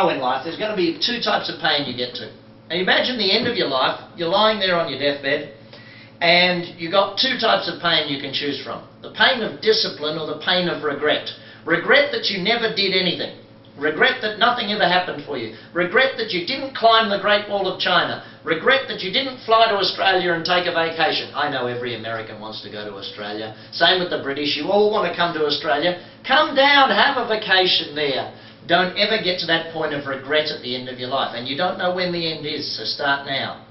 grow in life, there's going to be two types of pain you get to. Now imagine the end of your life, you're lying there on your deathbed, and you've got two types of pain you can choose from. The pain of discipline or the pain of regret. Regret that you never did anything. Regret that nothing ever happened for you. Regret that you didn't climb the Great Wall of China. Regret that you didn't fly to Australia and take a vacation. I know every American wants to go to Australia. Same with the British. You all want to come to Australia. Come down, have a vacation there. Don't ever get to that point of regret at the end of your life. And you don't know when the end is, so start now.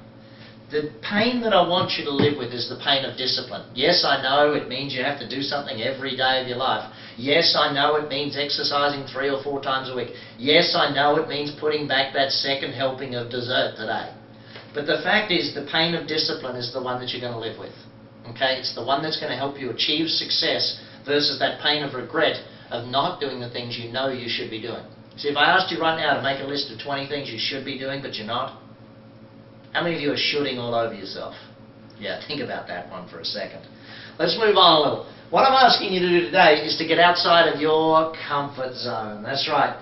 The pain that I want you to live with is the pain of discipline. Yes, I know it means you have to do something every day of your life. Yes, I know it means exercising 3 or 4 times a week. Yes, I know it means putting back that second helping of dessert today. But the fact is, the pain of discipline is the one that you're going to live with. Okay? It's the one that's going to help you achieve success versus that pain of regret of not doing the things you know you should be doing. See, if I asked you right now to make a list of 20 things you should be doing but you're not, how many of you are shooting all over yourself? Yeah, think about that one for a second. Let's move on a little. What I'm asking you to do today is to get outside of your comfort zone. That's right.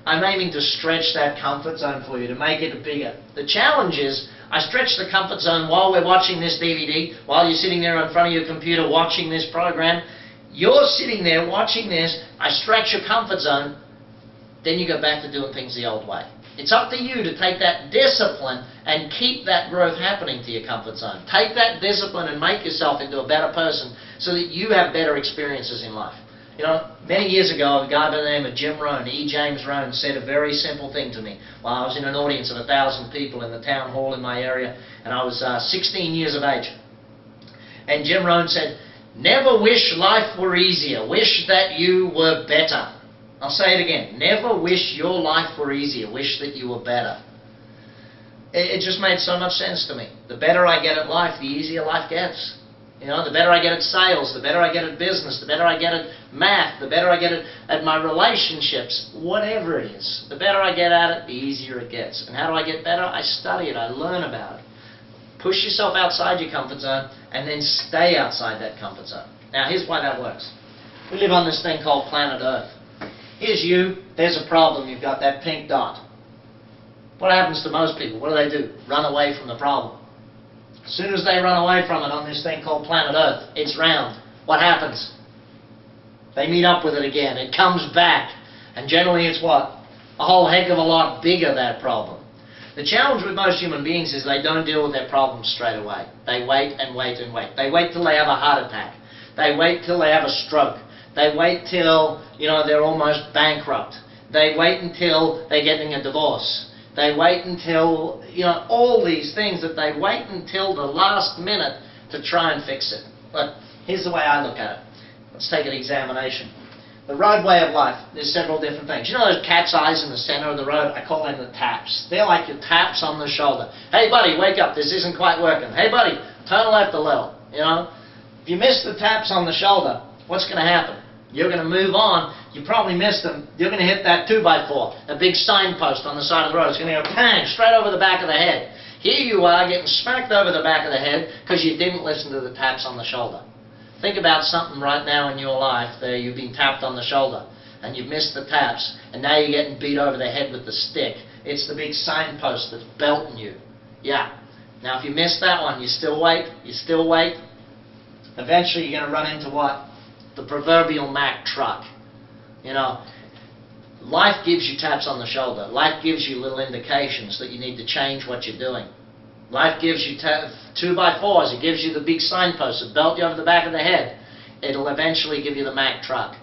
I'm aiming to stretch that comfort zone for you, to make it bigger. The challenge is, I stretch the comfort zone while we're watching this DVD, while you're sitting there in front of your computer watching this program. You're sitting there watching this, I stretch your comfort zone, then you go back to doing things the old way. It's up to you to take that discipline and keep that growth happening to your comfort zone. Take that discipline and make yourself into a better person so that you have better experiences in life. You know, many years ago, a guy by the name of Jim Rohn, E. James Rohn, said a very simple thing to me while I was in an audience of 1,000 people in the town hall in my area, and I was 16 years of age. And Jim Rohn said, "Never wish life were easier. Wish that you were better." I'll say it again. Never wish your life were easier. Wish that you were better. It just made so much sense to me. The better I get at life, the easier life gets. You know, the better I get at sales, the better I get at business, the better I get at math, the better I get at my relationships, whatever it is. The better I get at it, the easier it gets. And how do I get better? I study it. I learn about it. Push yourself outside your comfort zone and then stay outside that comfort zone. Now, here's why that works. We live on this thing called planet Earth. Here's you, there's a problem, you've got that pink dot. What happens to most people? What do? Run away from the problem. As soon as they run away from it on this thing called planet Earth, it's round. What happens? They meet up with it again. It comes back. And generally it's what? A whole heck of a lot bigger, that problem. The challenge with most human beings is they don't deal with their problems straight away. They wait and wait and wait. They wait till they have a heart attack. They wait till they have a stroke. They wait till, you know, they're almost bankrupt. They wait until they're getting a divorce. They wait until, you know, all these things that they wait until the last minute to try and fix it. But here's the way I look at it. Let's take an examination. The roadway of life, there's several different things. You know those cat's eyes in the center of the road? I call them the taps. They're like your taps on the shoulder. Hey buddy, wake up, this isn't quite working. Hey buddy, turn left a little. You know, if you miss the taps on the shoulder, what's going to happen? You're going to move on. You probably missed them. You're going to hit that 2x4, a big signpost on the side of the road. It's going to go bang, straight over the back of the head. Here you are getting smacked over the back of the head because you didn't listen to the taps on the shoulder. Think about something right now in your life there. You've been tapped on the shoulder and you've missed the taps and now you're getting beat over the head with the stick. It's the big signpost that's belting you. Yeah. Now if you miss that one, you still wait. You still wait. Eventually you're going to run into what? The proverbial Mack truck. You know, life gives you taps on the shoulder. Life gives you little indications that you need to change what you're doing. Life gives you 2x4s. It gives you the big signposts that belt you over the back of the head. It'll eventually give you the Mack truck.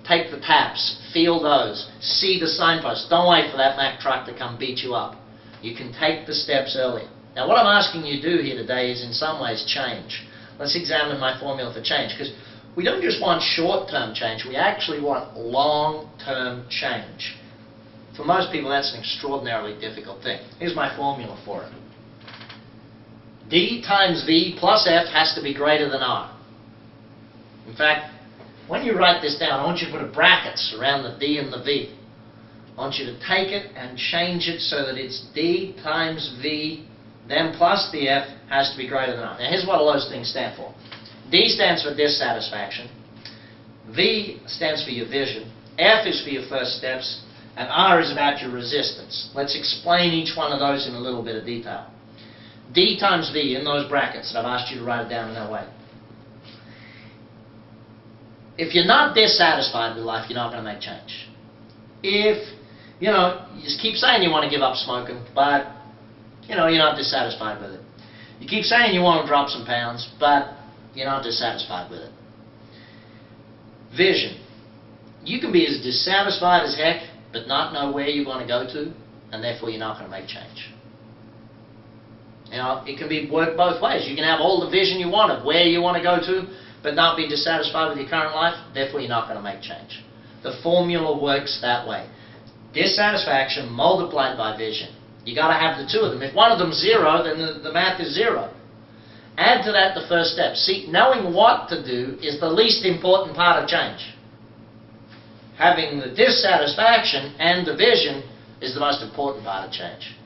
Take the taps. Feel those. See the signposts. Don't wait for that Mack truck to come beat you up. You can take the steps earlier. Now what I'm asking you to do here today is in some ways change. Let's examine my formula for change, because we don't just want short-term change, we actually want long-term change. For most people, that's an extraordinarily difficult thing. Here's my formula for it. D times V plus F has to be greater than R. In fact, when you write this down, I want you to put a brackets around the D and the V. I want you to take it and change it so that it's D times V, then plus the F has to be greater than R. Now, here's what all those things stand for. D stands for dissatisfaction. V stands for your vision. F is for your first steps. and R is about your resistance. Let's explain each one of those in a little bit of detail. D times V in those brackets, and I've asked you to write it down in that way. If you're not dissatisfied with life, you're not going to make change. If, you just keep saying you want to give up smoking, but, you're not dissatisfied with it. You keep saying you want to drop some pounds, but you're not dissatisfied with it. Vision. You can be as dissatisfied as heck, but not know where you want to go to, and therefore you're not going to make change. It can work both ways. You can have all the vision you want of where you want to go to, but not be dissatisfied with your current life, therefore you're not going to make change. The formula works that way. Dissatisfaction multiplied by vision. You got to have the two of them. If one of them's zero, then the math is zero. Add to that the first step. See, knowing what to do is the least important part of change. Having the dissatisfaction and the vision is the most important part of change.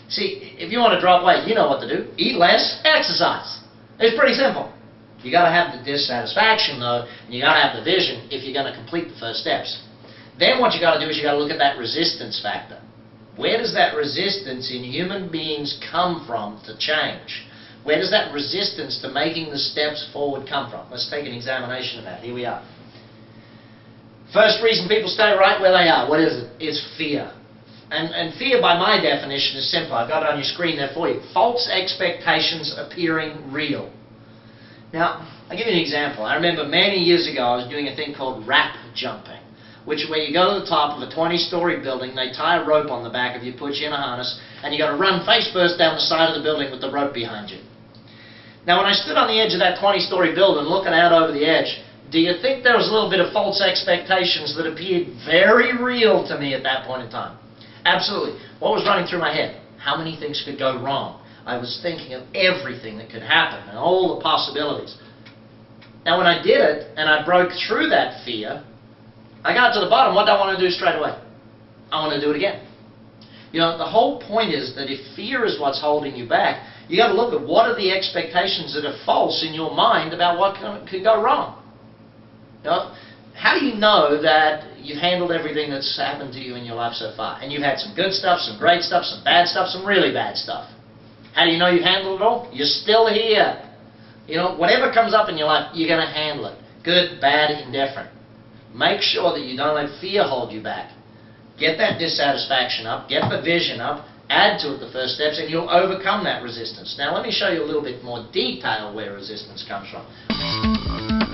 See, if you want to drop weight, you know what to do. Eat less, exercise. It's pretty simple. You got to have the dissatisfaction though, and you got to have the vision if you're going to complete the first steps. Then what you got to do is you got to look at that resistance factor. Where does that resistance in human beings come from to change? Where does that resistance to making the steps forward come from? Let's take an examination of that. Here we are. First reason people stay right where they are, what is it? It's fear. And fear, by my definition, is simple. I've got it on your screen there for you. False expectations appearing real. Now, I'll give you an example. I remember many years ago I was doing a thing called rap jumping, which where you go to the top of a 20-story building, they tie a rope on the back of you, put you in a harness, and you got to run face first down the side of the building with the rope behind you. Now, when I stood on the edge of that 20-story building looking out over the edge, do you think there was a little bit of false expectations that appeared very real to me at that point in time? Absolutely. What was running through my head? How many things could go wrong? I was thinking of everything that could happen and all the possibilities. Now, when I did it and I broke through that fear, I got to the bottom. What do I want to do straight away? I want to do it again. The whole point is that if fear is what's holding you back, you got to look at what are the expectations that are false in your mind about what could go wrong. How do you know that you've handled everything that's happened to you in your life so far? And you've had some good stuff, some great stuff, some bad stuff, some really bad stuff. How do you know you've handled it all? You're still here. Whatever comes up in your life, you're going to handle it. Good, bad, indifferent. Make sure that you don't let fear hold you back. Get that dissatisfaction up, get the vision up, add to it the first steps, and you'll overcome that resistance. Now let me show you a little bit more detail where resistance comes from.